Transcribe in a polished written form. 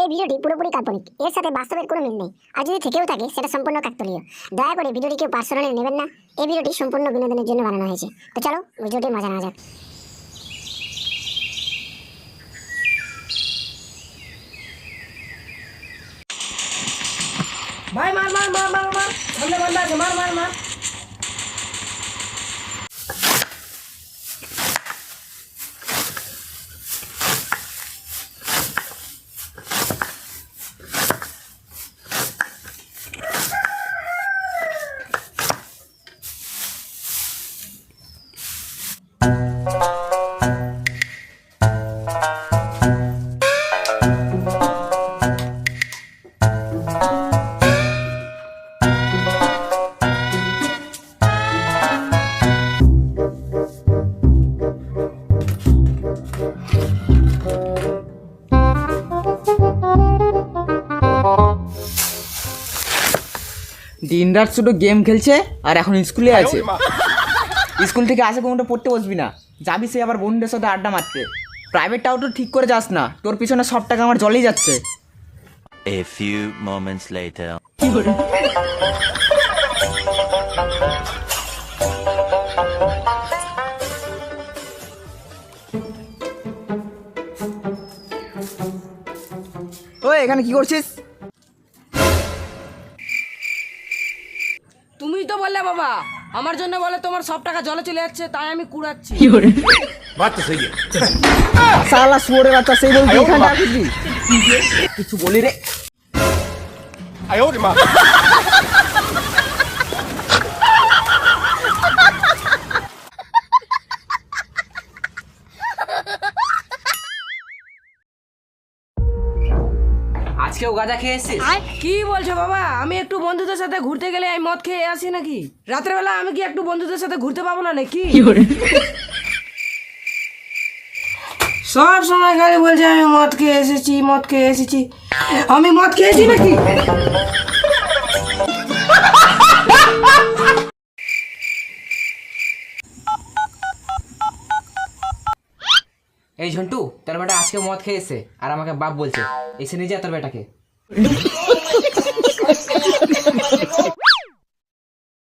এই ভিডিওটি পুরোপুরি কাল্পনিক, এর সাথে বাস্তবের কোনো মিল নেই। আর যদি থেকেও থাকে সেটা সম্পূর্ণ কাকতালীয়। দয়া করে ভিডিওটি কেউ পার্সোনালি নেবেন না। এই ভিডিওটি সম্পূর্ণ বিনোদনের জন্য বানানো হয়েছে। তো চলো ভিডিওটি মজা নেওয়া যাক। ভাই মার মার মার মার মার সামনে বান্দা আছে, মার মার মার। দিনরাত শুধু গেম খেলছে আর এখন স্কুলে আছে। স্কুল থেকে আসে কোনটা পড়তে বসবি না, যাবি সে আবার বন্ধুদের সাথে আড্ডা মারতে। প্রাইভেটটাও তো ঠিক করে যাস না, তোর পিছনে সব টাকা আমার জলেই যাচ্ছে। A few moments later. ওই এখানে কি করছিস? তুমি তো বললে বাবা আমার জন্য বলে তোমার সব টাকা জলে চলে যাচ্ছে, তাই আমি কুড়াচ্ছি। সালা শুয়োরের বাচ্চা, সেই বলবি এখানটা আসবি? কিছু বলি রে। আজকেও গাঁজা খেয়ে এসেছিস? কি বলছো বাবা? আমি একটু বন্ধুদের সাথে ঘুরতে গেলে আমি মদ খেয়ে আসি নাকি? রাতের বেলা আমি কি একটু বন্ধুদের সাথে ঘুরতে পাবো না নাকি? সব সময় খালি বলছে আমি মদ খেয়ে এসেছি, মদ খেয়ে এসেছি। আমি মদ খেয়েছি নাকি? এই ঝন্টু, তোর বেটা আজকে মদ খেয়েছে আর আমাকে বাপ বলছে। এসে নিয়ে যা তোর বেটাকে।